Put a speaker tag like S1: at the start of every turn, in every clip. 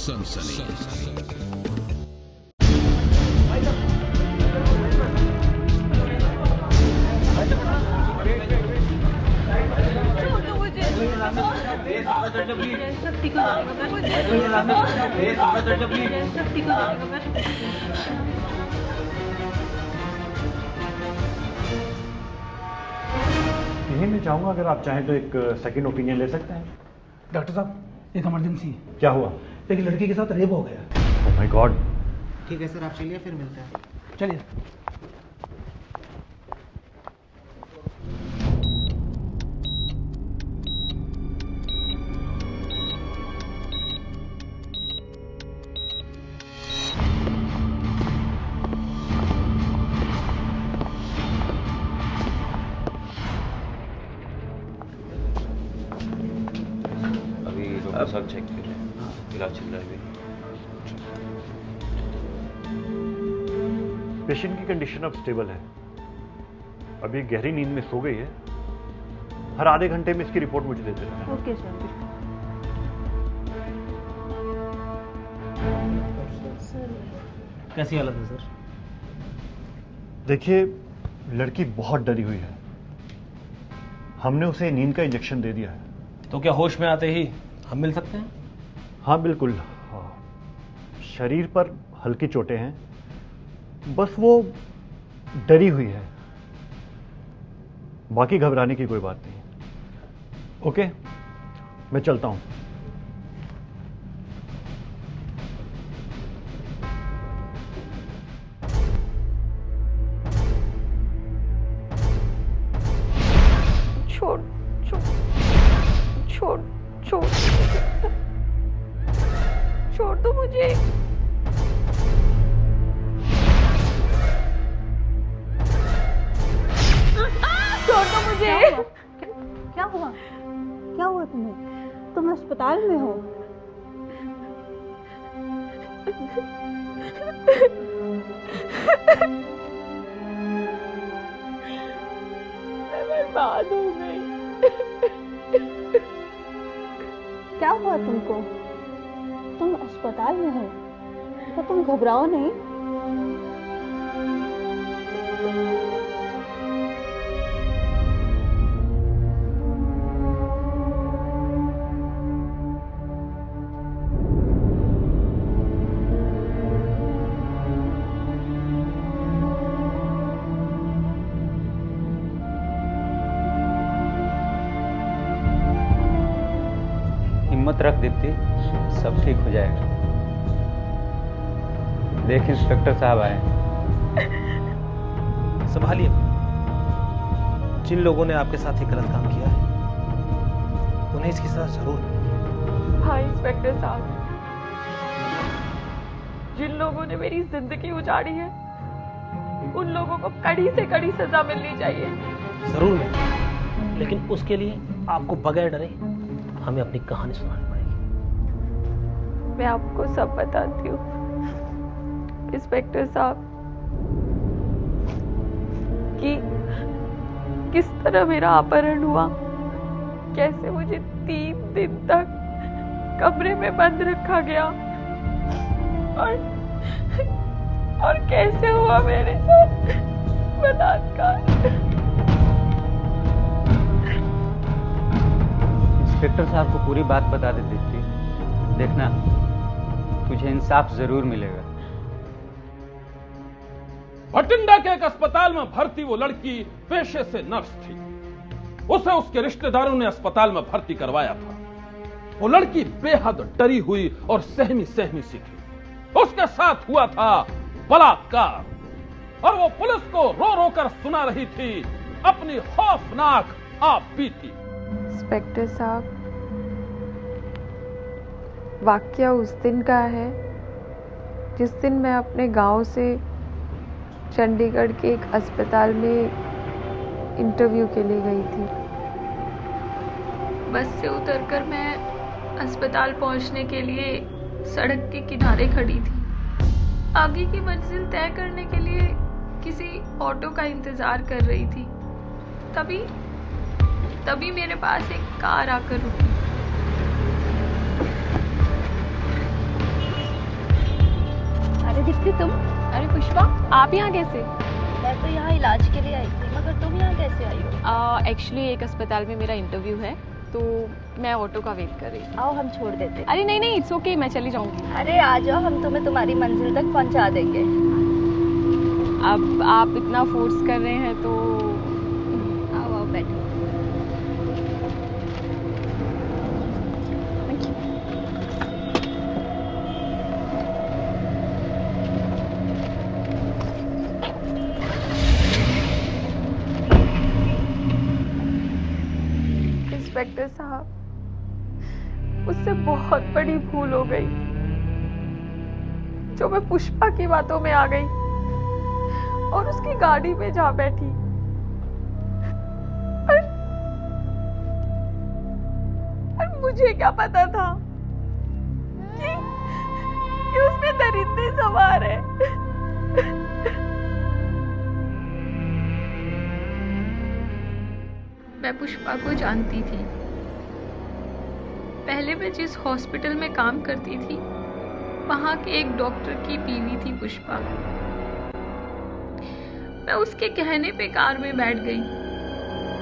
S1: सनसनी।
S2: यही मैं चाहूंगा, अगर आप चाहें तो एक सेकंड ओपिनियन ले सकते हैं।
S3: डॉक्टर साहब, एक इमरजेंसी है।
S2: क्या हुआ?
S3: एक लड़की के साथ रेप हो गया।
S2: Oh my God.
S4: ठीक है सर, आप चलिए, फिर मिलते हैं।
S3: चलिए।
S5: सब चेक कर रहे हैं, इलाज चल रहा है।
S2: पेशेंट की कंडीशन अब स्टेबल है, अभी गहरी नींद में सो गई है। हर आधे घंटे में इसकी रिपोर्ट मुझे देते रहना।
S6: Okay sir.
S4: कैसी हालत है सर?
S2: देखिए, लड़की बहुत डरी हुई है। हमने उसे नींद का इंजेक्शन दे दिया है।
S4: तो क्या होश में आते ही हम मिल सकते हैं?
S2: हाँ बिल्कुल। शरीर पर हल्की चोटें हैं, बस वो डरी हुई है, बाकी घबराने की कोई बात नहीं। ओके, मैं चलता हूं।
S6: छोड़ छोड़ छोड़ छोड़ छोड़ दो मुझे। छोड़ दो मुझे।
S7: क्या हुआ? क्या हुआ तुम्हें? तुम अस्पताल में हो।
S6: मैं बर्बाद हो गई।
S7: क्या हुआ तुमको? तुम अस्पताल में हो, तो तुम घबराओ नहीं।
S5: हिम्मत रख दीप्ति, सब ठीक हो जाएगा। देख, इंस्पेक्टर साहब आए।
S4: संभालिए, जिन लोगों ने आपके साथ ये गलत काम किया है उन्हें इसकी सजा जरूर मिलेगी।
S6: हाँ इंस्पेक्टर साहब, जिन लोगों ने मेरी जिंदगी उजाड़ी है उन लोगों को कड़ी से कड़ी सजा मिलनी चाहिए।
S4: जरूर मिलेगी, लेकिन उसके लिए आपको बगैर डरे हमें अपनी कहानी सुनानी पड़ेगी।
S6: मैं आपको सब बताती हूँ इंस्पेक्टर साहब, कि किस तरह मेरा अपहरण हुआ, कैसे मुझे 3 दिन तक कमरे में बंद रखा गया और कैसे हुआ मेरे साथ बलात्कार।
S5: इंस्पेक्टर साहब को पूरी बात बता दे दीप्ति, देखना तुझे इंसाफ जरूर मिलेगा।
S8: भटिंडा के एक अस्पताल में भर्ती वो लड़की पेशे से नर्स थी। उसे उसके रिश्तेदारों ने अस्पताल में भर्ती करवाया था। वो लड़की बेहद डरी हुई और सहमी सहमी सी थी। उसके साथ हुआ था बलात्कार, और वो पुलिस को रो रो कर सुना रही थी अपनी खौफनाक आप बीती।
S6: इंस्पेक्टर साहब, वाकया उस दिन का है जिस दिन मैं अपने गांव से चंडीगढ़ के एक अस्पताल में इंटरव्यू के लिए गई थी। बस से उतरकर मैं अस्पताल पहुंचने के लिए सड़क के किनारे खड़ी थी। आगे की मंजिल तय करने के लिए किसी ऑटो का इंतजार कर रही थी। तभी मेरे पास एक कार आकर रुकी।
S7: अरे दीप्ति तुम?
S1: अरे पुष्पा, आप यहाँ कैसे?
S7: मैं तो यहाँ इलाज के लिए आई थी, मगर तुम यहाँ कैसे आई हो?
S1: एक्चुअली एक अस्पताल में मेरा इंटरव्यू है, तो मैं ऑटो का वेट कर रही हूँ।
S7: आओ हम छोड़ देते।
S1: अरे नहीं नहीं, इट्स ओके, मैं चली जाऊँगी।
S7: अरे आ जाओ, हम तुम्हें तुम्हारी मंजिल तक पहुँचा देंगे।
S1: अब आप इतना फोर्स कर रहे हैं तो
S7: आओ आओ बैठो।
S6: इंस्पेक्टर साहब, उससे बहुत बड़ी भूल हो गई जो मैं पुष्पा की बातों में आ गई और उसकी गाड़ी में जा बैठी। और मुझे क्या पता था कि उसमें दरिंदे सवार है। मैं पुष्पा को जानती थी। पहले मैं जिस हॉस्पिटल में काम करती थी, वहां के एक डॉक्टर की बीवी थी पुष्पा। मैं उसके कहने पे कार में बैठ गई,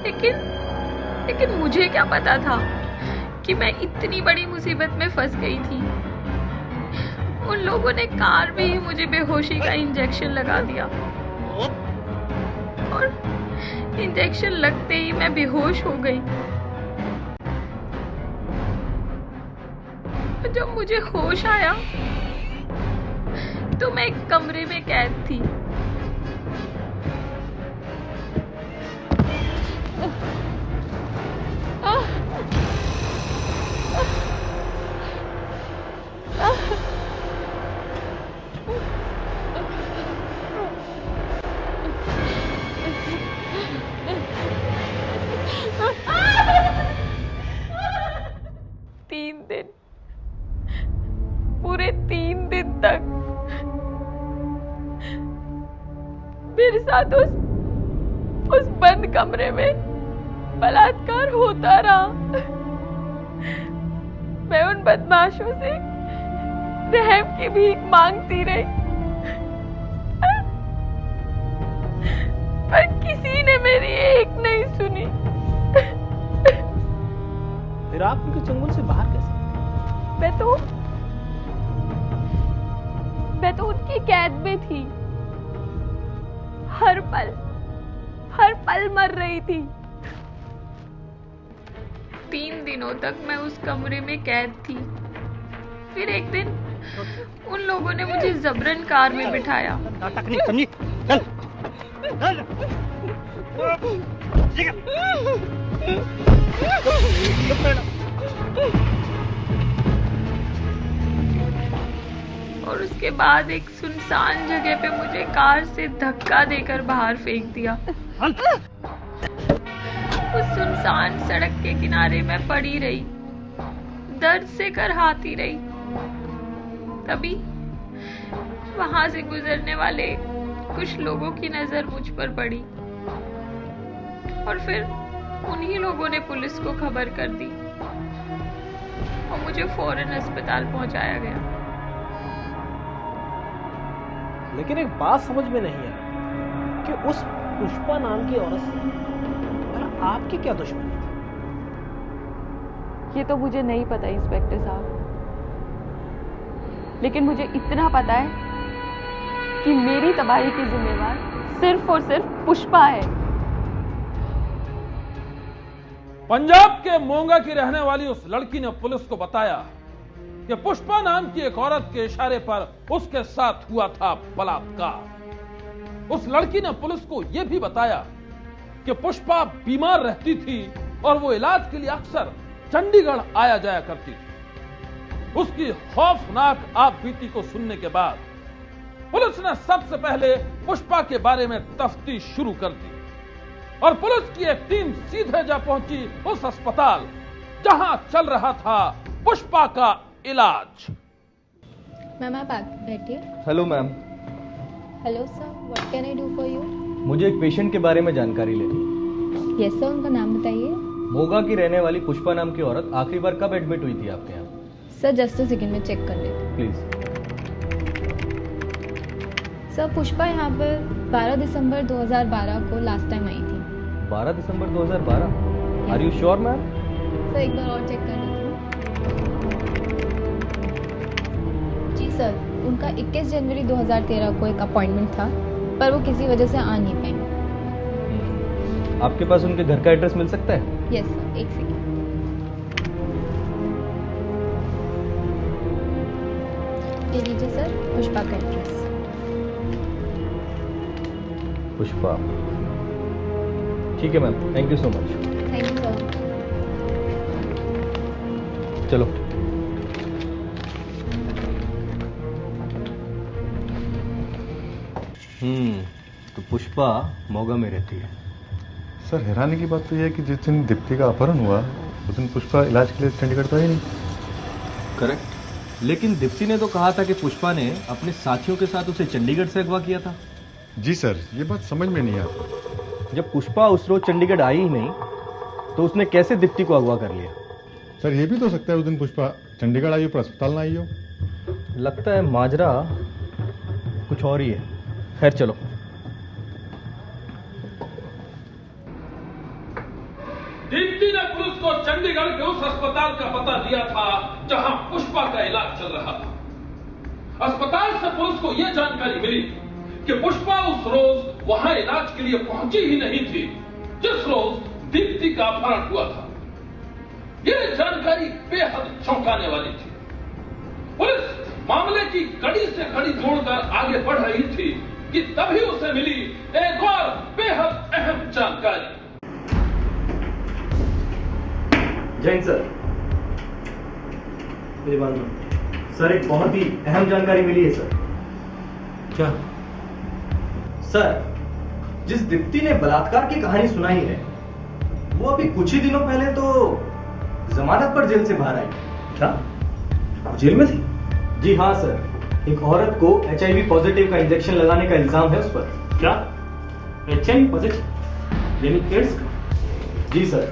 S6: लेकिन मुझे क्या पता था कि मैं इतनी बड़ी मुसीबत में फंस गई थी। उन लोगों ने कार में ही मुझे बेहोशी का इंजेक्शन लगा दिया और इंजेक्शन लगते ही मैं बेहोश हो गई। जब मुझे होश आया तो मैं एक कमरे में कैद थी। पूरे 3 दिन तक मेरे साथ उस बंद कमरे में बलात्कार होता रहा। मैं उन बदमाशों से रहम की भीख मांगती रही, पर किसी ने मेरी एक नहीं सुनी।
S4: फिर आप उनके चंगुल से बाहर कैसे?
S6: मैं तो उनकी कैद में थी। हर पल मर रही थी। 3 दिनों तक मैं उस कमरे में कैद थी। फिर एक दिन उन लोगों ने मुझे जबरन कार में बिठाया।
S2: नाटक नहीं समझी, चल
S6: और उसके बाद एक सुनसान जगह पे मुझे कार से धक्का देकर बाहर फेंक दिया। उस सुनसान सड़क के किनारे मैं पड़ी रही, दर्द से करहाती रही। तभी वहां से गुजरने वाले कुछ लोगों की नजर मुझ पर पड़ी और फिर उन्हीं लोगों ने पुलिस को खबर कर दी और मुझे फौरन अस्पताल पहुंचाया गया।
S4: लेकिन एक बात समझ में नहीं आई कि उस पुष्पा नाम की औरत से आपकी क्या दुश्मनी थी?
S1: ये तो मुझे नहीं पता इंस्पेक्टर साहब, लेकिन मुझे इतना पता है कि मेरी तबाही की जिम्मेवार सिर्फ और सिर्फ पुष्पा है।
S8: पंजाब के मोंगा की रहने वाली उस लड़की ने पुलिस को बताया कि पुष्पा नाम की एक औरत के इशारे पर उसके साथ हुआ था बलात्कार। उस लड़की ने पुलिस को यह भी बताया कि पुष्पा बीमार रहती थी और वो इलाज के लिए अक्सर चंडीगढ़ आया जाया करती थी। उसकी खौफनाक आपबीती को सुनने के बाद पुलिस ने सबसे पहले पुष्पा के बारे में तफ्तीश शुरू कर दी और पुलिस की एक टीम सीधे जा पहुंची उस अस्पताल जहां चल रहा था पुष्पा का इलाज।
S9: मैम आप बैठिए।
S10: Hello ma'am.
S9: Hello sir, what can I do for you?
S10: मुझे एक पेशेंट के बारे में जानकारी लेनी है।
S9: यस सर, उनका नाम बताइए।
S10: मोगा की रहने वाली पुष्पा नाम की औरत आखिरी बार कब एडमिट हुई थी आपके यहाँ?
S9: सर जस्ट अ सेकंड में चेक कर लेते।
S10: प्लीज।
S9: सर पुष्पा यहाँ पर 12 दिसंबर 2012 को लास्ट टाइम आई थी।
S10: 12 दिसंबर 2012? Are you sure ma'am?
S9: Sir एक बार और चेक कर लेती हूँ। जी सर, उनका 21 जनवरी 2013 को एक अपॉइंटमेंट था, पर वो किसी वजह से आ नहीं पाई।
S10: आपके पास उनके घर का एड्रेस मिल सकता है?
S9: यस सर, एक सेकेंड। ये लीजिए सर पुष्पा का एड्रेस।
S10: पुष्पा, ठीक है ma'am, thank you so much.
S9: Thank you sir.
S10: चलो। तो पुष्पा मोगा में रहती है।
S11: सर हैरानी की बात तो यह है कि जिस दिन दीप्ति का अपहरण हुआ उस दिन पुष्पा इलाज के लिए चंडीगढ़ तो आई नहीं।
S10: करेक्ट, लेकिन दीप्ति ने तो कहा था कि पुष्पा ने अपने साथियों के साथ उसे चंडीगढ़ से अगवा किया था।
S11: जी सर, ये बात समझ में नहीं आती।
S10: जब पुष्पा उस रोज चंडीगढ़ आई ही नहीं तो उसने कैसे दीप्ति को अगवा कर लिया?
S11: सर ये भी तो हो सकता है उस दिन पुष्पा चंडीगढ़ आई हो पर अस्पताल ना आई हो।
S10: लगता है माजरा कुछ और ही है। खैर चलो।
S8: दीप्ति ने पुलिस को चंडीगढ़ के उस अस्पताल का पता दिया था जहां पुष्पा का इलाज चल रहा था। अस्पताल से पुलिस को यह जानकारी मिली कि पुष्पा उस रोज वहां इलाज के लिए पहुंची ही नहीं थी जिस रोज दीप्ति का अपहरण हुआ था। यह जानकारी बेहद चौंकाने वाली थी। पुलिस मामले की कड़ी से कड़ी जोड़कर आगे बढ़ रही थी कि तभी उसे मिली एक और बेहद अहम जानकारी।
S10: जैन सर, मेरी बात सुनो। सर एक बहुत ही अहम जानकारी मिली है सर।
S4: क्या?
S10: सर, जिस दीप्ति ने बलात्कार की कहानी सुनाई है वो अभी कुछ ही दिनों पहले तो जमानत पर जेल से बाहर आई।
S4: क्या? जेल में थी?
S10: जी हाँ सर, एक औरत को HIV पॉजिटिव का इंजेक्शन लगाने का इल्जाम है उस पर।
S4: क्या? HIV पॉजिटिव यानी एड्स का?
S10: जी सर,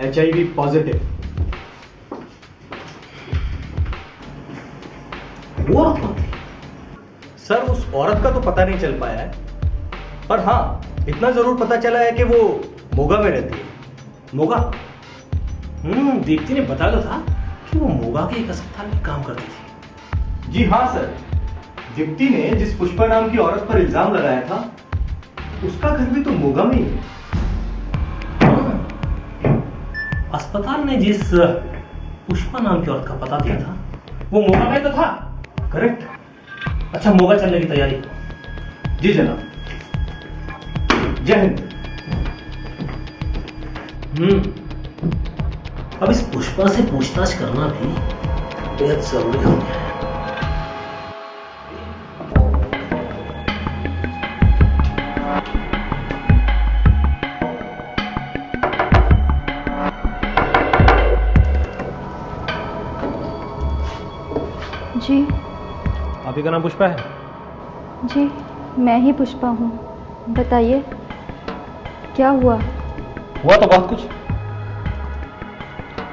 S10: HIV पॉजिटिव।
S4: वो औरत कौन थी?
S10: सर उस औरत का तो पता नहीं चल पाया है, पर हाँ इतना जरूर पता चला है कि वो मोगा में रहती है।
S4: मोगा? दीप्ति ने बताया था कि वो मोगा के एक अस्पताल में काम करती थी।
S10: जी हाँ सर, दीप्ति ने जिस पुष्पा नाम की औरत पर इल्जाम लगाया था उसका घर भी तो मोगा में ही है।
S4: अस्पताल ने जिस पुष्पा नाम की औरत का पता दिया था वो मोगा में तो था।
S10: करेक्ट।
S4: अच्छा, मोगा चलने की तैयारी।
S10: जी जनाब। जय हिंद।
S4: अब इस पुष्पा से पूछताछ करना भी बेहद जरूरी हो गया है।
S1: जी।
S4: आप ही का नाम पुष्पा है?
S1: जी, मैं ही पुष्पा हूँ। बताइए क्या हुआ?
S4: हुआ तो बहुत कुछ,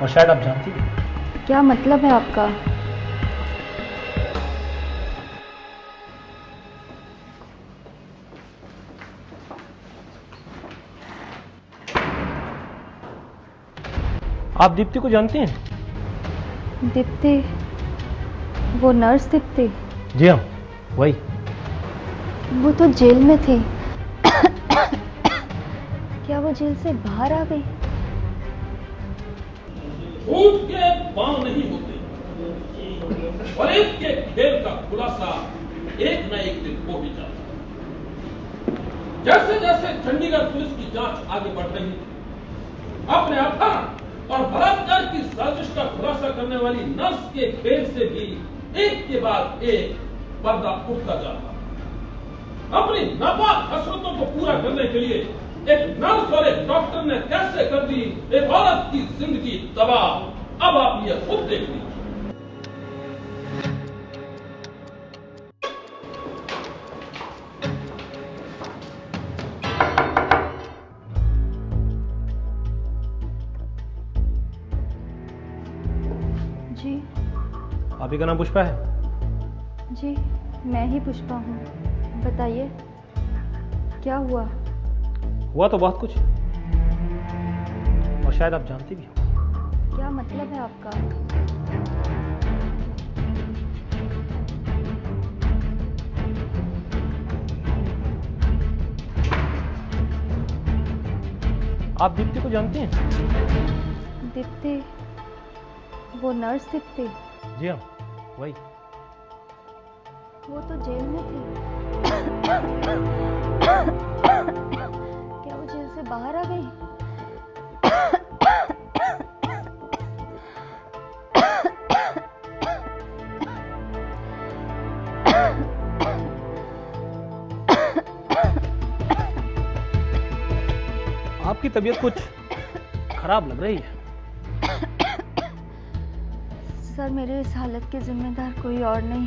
S4: और शायद आप जानती हैं।
S1: क्या मतलब है आपका?
S4: आप दीप्ति को जानती हैं?
S1: दीप्ति? वो नर्स दीप्ति?
S4: जी हाँ, वही।
S1: वो तो जेल में थी। क्या वो जेल से बाहर आ गई?
S8: झूठ के पांव नहीं होते और एक के खेल का खुलासा एक न एक दिन हो ही जाता। जैसे जैसे चंडीगढ़ पुलिस की जांच आगे बढ़ रही थी, अपने अपहरण और बलात्कार की साजिश का खुलासा करने वाली नर्स के खेल से भी एक के बाद एक पर्दा उठता जाता। अपनी नापाक हसरतों को पूरा करने के लिए एक नर्स और एक डॉक्टर ने कैसे कर दी एक औरत की जिंदगी तबाह। अब आप ये खुद देख लीजिए।
S1: जी।
S4: आप ही का नाम पुष्पा है?
S1: जी, मैं ही पुष्पा हूँ। बताइए, क्या हुआ?
S4: हुआ तो बहुत कुछ, और शायद आप जानती भी हो।
S1: क्या मतलब है आपका?
S4: आप दीप्ति को जानती हैं?
S1: दीप्ति? वो नर्स दीप्ति?
S4: जी हाँ, वही।
S1: वो तो जेल में थी। क्या वो जेल से बाहर आ गई?
S4: आपकी तबीयत कुछ खराब लग रही है।
S1: सर, मेरे इस हालत के जिम्मेदार कोई और नहीं,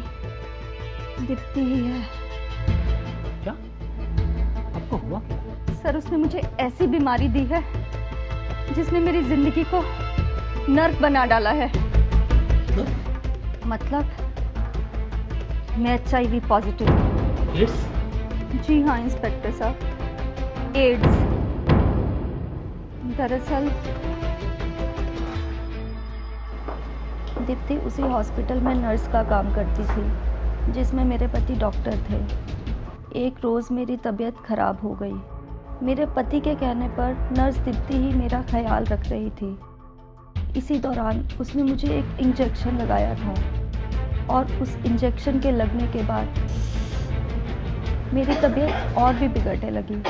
S1: दीप्ति ही है।
S4: क्या? आपको हुआ क्या?
S1: सर, उसने मुझे ऐसी बीमारी दी है जिसने मेरी जिंदगी को नर्क बना डाला है। मतलब मैं HIV पॉजिटिव हूँ।
S4: एड्स?
S1: जी हाँ इंस्पेक्टर साहब, एड्स। दरअसल दीप्ति उसी हॉस्पिटल में नर्स का काम करती थी जिसमें मेरे पति डॉक्टर थे। एक रोज़ मेरी तबीयत खराब हो गई। मेरे पति के कहने पर नर्स दीप्ति ही मेरा ख्याल रख रही थी। इसी दौरान उसने मुझे एक इंजेक्शन लगाया था और उस इंजेक्शन के लगने के बाद मेरी तबीयत और भी बिगड़ने लगी।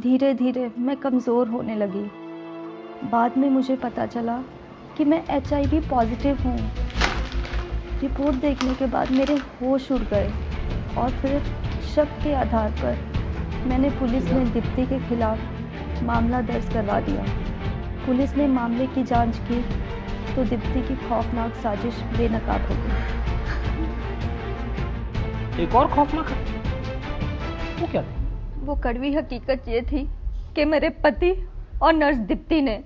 S1: धीरे धीरे मैं कमज़ोर होने लगी। बाद में मुझे पता चला कि मैं HIV पॉजिटिव हूँ। रिपोर्ट देखने के बाद मेरे होश उड़ गए और फिर शक के आधार पर मैंने पुलिस में दीप्ति के खिलाफ मामला दर्ज करवा दिया। पुलिस ने मामले की जांच की तो दीप्ति की खौफनाक साजिश बेनकाब हो गई।
S4: एक और खौफनाक? वो क्या?
S1: वो कड़वी हकीकत ये थी कि मेरे पति और नर्स दीप्ति ने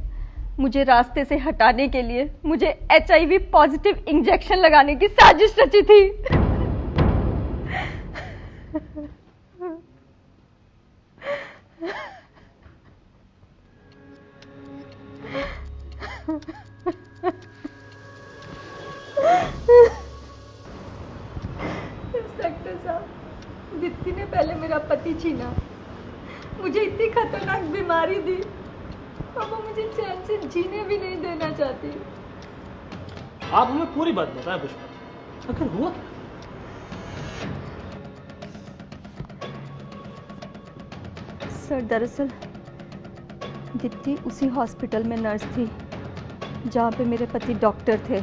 S1: मुझे रास्ते से हटाने के लिए मुझे HIV पॉजिटिव इंजेक्शन लगाने की साजिश रची थी। इंस्पेक्टर साहब, दीप्ति ने पहले मेरा पति छीना, मुझे इतनी खतरनाक बीमारी दी और वो मुझे चैन से जीने भी नहीं देना चाहती।
S4: आप हमें पूरी बात बताएं पुष्पा, आखिर हुआ क्या?
S1: सर, दरअसल दीप्ति उसी हॉस्पिटल में नर्स थी जहाँ पे मेरे पति डॉक्टर थे।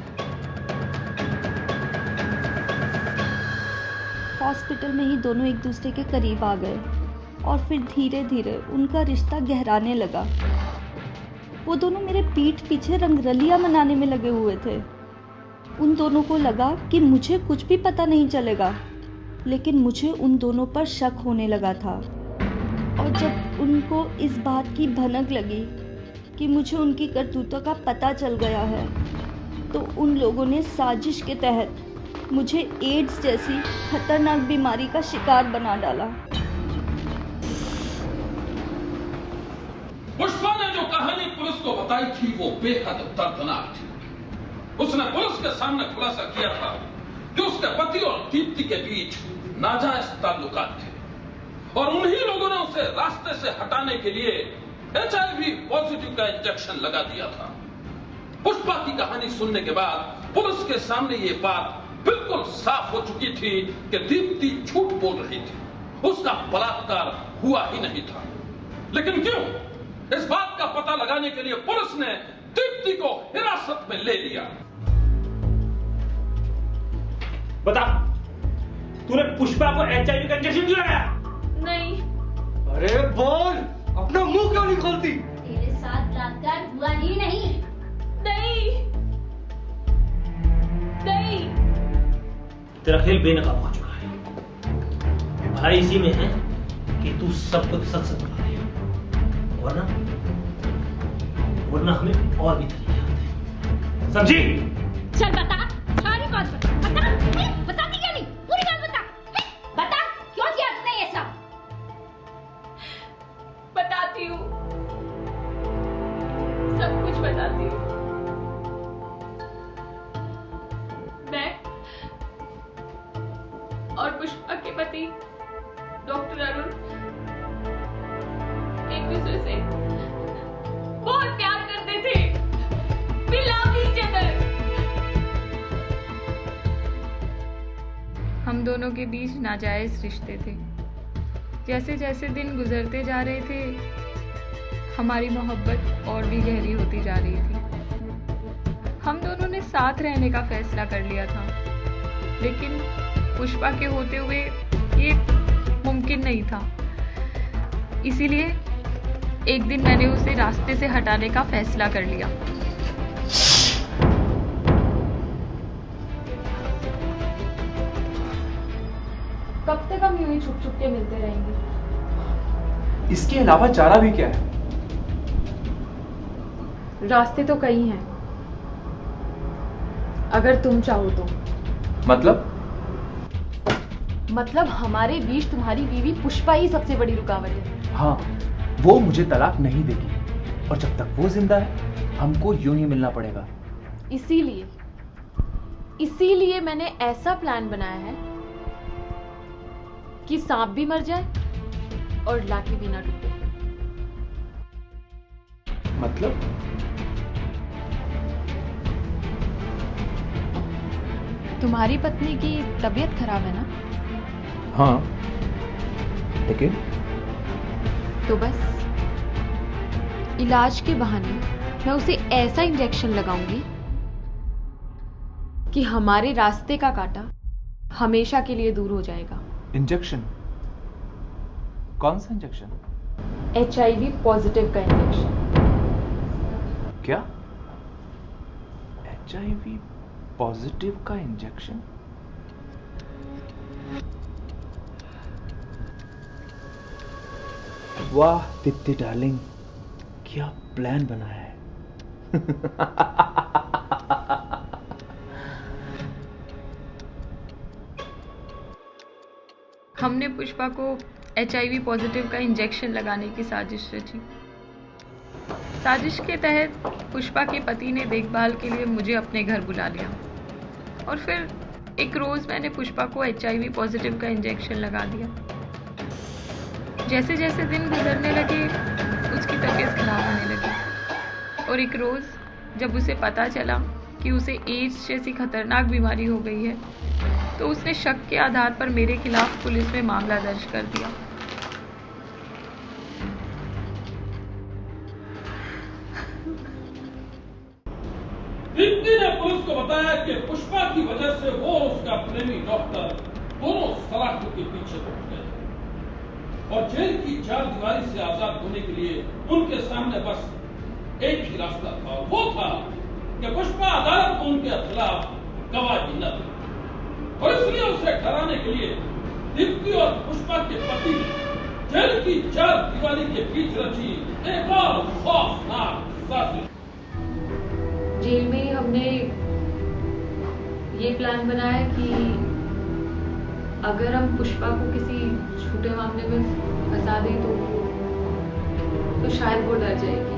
S1: हॉस्पिटल में ही दोनों एक दूसरे के करीब आ गए और फिर धीरे धीरे उनका रिश्ता गहराने लगा। वो दोनों मेरे पीठ पीछे रंगरलियां मनाने में लगे हुए थे। उन दोनों को लगा कि मुझे कुछ भी पता नहीं चलेगा, लेकिन मुझे उन दोनों पर शक होने लगा था। और जब उनको इस बात की भनक लगी कि मुझे उनकी करतूतों का पता चल गया है, तो उन लोगों ने साजिश के तहत मुझे एड्स जैसी खतरनाक बीमारी का शिकार बना डाला।
S8: पुष्पा ने जो कहानी पुलिस को बताई थी वो बेहद दर्दनाक थी। उसने पुलिस के सामने खुलासा किया था कि उसके पति और दीप्ति के बीच नाजायज ताल्लुकात थे और उन्हीं लोगों ने उसे रास्ते से हटाने के लिए HIV पॉजिटिव का इंजेक्शन लगा दिया था। पुष्पा की कहानी सुनने के बाद पुलिस के सामने ये बात बिल्कुल साफ हो चुकी थी कि दीप्ति झूठ बोल रही थी, उसका बलात्कार हुआ ही नहीं था। लेकिन क्यों? इस बात का पता लगाने के लिए पुलिस ने दीप्ति को हिरासत में ले लिया।
S4: बता, तूने पुष्पा को HIV का इंजेक्शन क्यों लगाया?
S6: नहीं।
S10: अरे बोल, अपना मुंह क्यों नहीं खोलती?
S12: तेरे साथ बलात्कार हुआ ही नहीं।
S6: नहीं। नहीं।
S4: तेरा खेल बेनकाब हो चुका है। भलाई इसी में है कि तू सब कुछ सच सच बता दे, वरना हमें और भी तरीके आते हैं। समझी?
S12: चल बता, सारी बात बता। बता, बताती क्या नहीं? पूरी बात बता।
S6: बताती हूँ। मैं और पुष्पा के पति डॉक्टर अरुण एक दूसरे से बहुत प्यार करते थे। We love each other। हम दोनों के बीच नाजायज रिश्ते थे। जैसे जैसे दिन गुजरते जा रहे थे, हमारी मोहब्बत और भी गहरी होती जा रही थी। हम दोनों ने साथ रहने का फैसला कर लिया था, लेकिन पुष्पा के होते हुए ये मुमकिन नहीं था। इसीलिए एक दिन मैंने उसे रास्ते से हटाने का फैसला कर लिया।
S9: कब तक हम यूं ही छुप छुप के मिलते रहेंगे?
S10: इसके अलावा चारा भी क्या है?
S9: रास्ते तो कई हैं, अगर तुम चाहो तो। मतलब हमारे बीच तुम्हारी बीवी पुष्पा ही सबसे बड़ी रुकावट है।
S10: हाँ, वो मुझे तलाक नहीं देगी और जब तक वो जिंदा है हमको यूं ही मिलना पड़ेगा।
S9: इसीलिए मैंने ऐसा प्लान बनाया है कि सांप भी मर जाए और लाठी भी ना टूटे।
S10: मतलब?
S9: तुम्हारी पत्नी की तबीयत खराब है ना?
S10: हाँ, लेकिन
S9: तो बस इलाज के बहाने मैं उसे ऐसा इंजेक्शन लगाऊंगी कि हमारे रास्ते का कांटा हमेशा के लिए दूर हो जाएगा।
S10: इंजेक्शन? कौन सा इंजेक्शन?
S9: HIV पॉजिटिव का इंजेक्शन।
S10: क्या? HIV पॉजिटिव का इंजेक्शन? वाह दीप्ति डार्लिंग, क्या प्लान बनाया है।
S6: हमने पुष्पा को HIV पॉजिटिव का इंजेक्शन लगाने की साजिश रची। साजिश के तहत पुष्पा के पति ने देखभाल के लिए मुझे अपने घर बुला लिया और फिर एक रोज मैंने पुष्पा को HIV पॉजिटिव का इंजेक्शन लगा दिया। जैसे जैसे दिन गुजरने लगे उसकी तबीयत खराब होने लगी और एक रोज जब उसे पता चला कि उसे एड्स जैसी खतरनाक बीमारी हो गई है, तो उसने शक के आधार पर मेरे खिलाफ पुलिस में मामला दर्ज कर दिया।
S8: दीप्ति ने पुलिस को बताया कि पुष्पा की वजह से वो और उसका प्रेमी डॉक्टर दोनों सलाखों के पीछे पड़ गए और जेल की चार दीवारी से आजाद होने के लिए उनके सामने बस एक ही रास्ता था, और वो था कि पुष्पा अदालत को उनके खिलाफ गवाही न दे। और इसलिए उसे डराने के लिए दीप्ति और पुष्पा के पति ने जेल की चार दीवारी के बीच रची एक और खौफनाक साजिश।
S9: जेल में ही हमने ये प्लान बनाया कि अगर हम पुष्पा को किसी छोटे मामले में फंसा दें तो शायद वो डर जाएगी।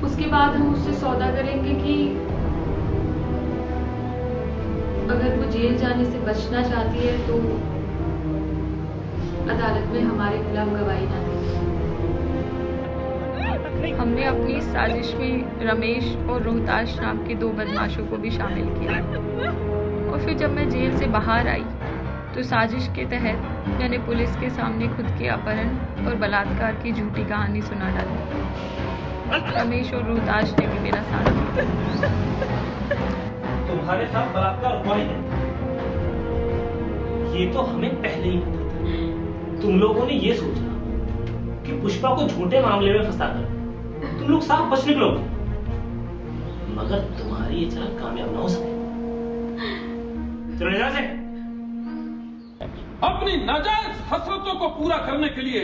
S9: उसके बाद हम उससे सौदा करेंगे कि अगर वो जेल जाने से बचना चाहती है तो अदालत में हमारे खिलाफ गवाही ना देगी।
S6: हमने अपनी साजिश में रमेश और रोहताश नाम के दो बदमाशों को भी शामिल किया और फिर जब मैं जेल से बाहर आई तो साजिश के तहत मैंने पुलिस के सामने खुद के अपहरण और बलात्कार की झूठी कहानी सुना डाली। रमेश और रोहताश ने भी मेरा साथ दिया।
S4: तुम्हारे साथ बलात्कार हुआ ही नहीं, ये तो हमें पहले ही पता था। तुम लोगों ने ये सोचा कि पुष्पा को झूठे मामले में फंसाकर तुम लोग साफ बच निकलोगे, मगर तुम्हारी ये चाल कामयाब ना हो सके। चलो यहाँ से।
S8: अपनी नाजायज हसरतों को पूरा करने के लिए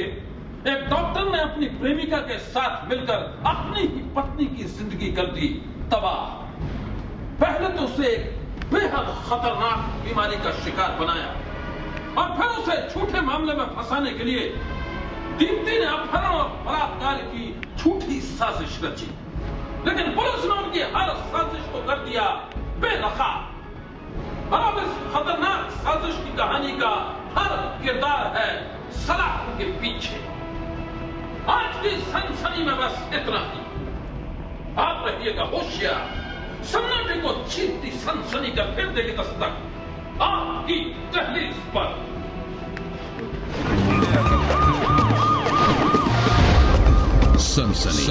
S8: एक डॉक्टर ने अपनी प्रेमिका के साथ मिलकर अपनी ही पत्नी की जिंदगी कर दी तबाह। पहले तो उसे एक बेहद खतरनाक बीमारी का शिकार बनाया और फिर उसे झूठे मामले में फंसाने के लिए दीप्ति ने अपहरण और बलात्कार की झूठी साजिश रची, लेकिन पुलिस ने उनकी हर साजिश को कर दिया बेनकाब। अब इस खतरनाक साजिश की कहानी का हर किरदार है सलाख के पीछे। आज की सनसनी में बस इतना ही। आप रहिएगा होशियार, सन्नाटे को चीरती सनसनी का फिर देगी दस्तक आपकी दहलीज पर।
S13: सनसनी